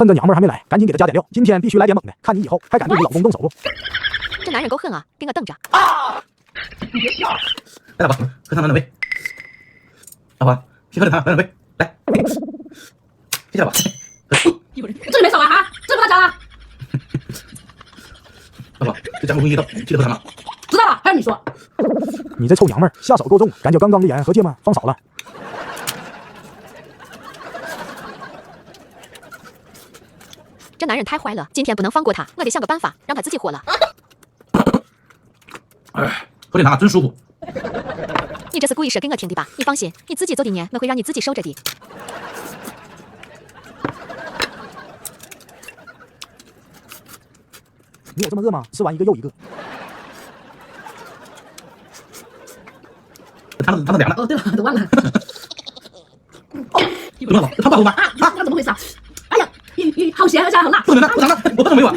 趁着娘们儿还没来，赶紧给她加点料。今天必须来点猛的，看你以后还敢对你老公动手不？这男人够狠啊，给我等着！啊！你别笑！来，老婆，喝汤暖暖胃。老婆，先喝点汤暖暖胃。来，谢谢老婆。有人，这里没少啊，这不大家啊！老婆，这家伙不易到，记得喝汤吗？知道了，还是你说。你这臭娘们儿下手够重，感觉刚刚的盐和芥末放少了。这男人太坏了，今天不能放过他，我得想个办法让他自己活了。哎，喝点汤真舒服。你这是故意说给我听的吧？你放心，你自己做的呢，我会让你自己受着的。你有这么饿吗？吃完一个又一个。汤都凉了。哦，对了，都忘了。怎么了？汤不好喝吗？啊，那怎么回事啊？哎呀，好咸，而且还很辣。不能了，不能了，我不能没完。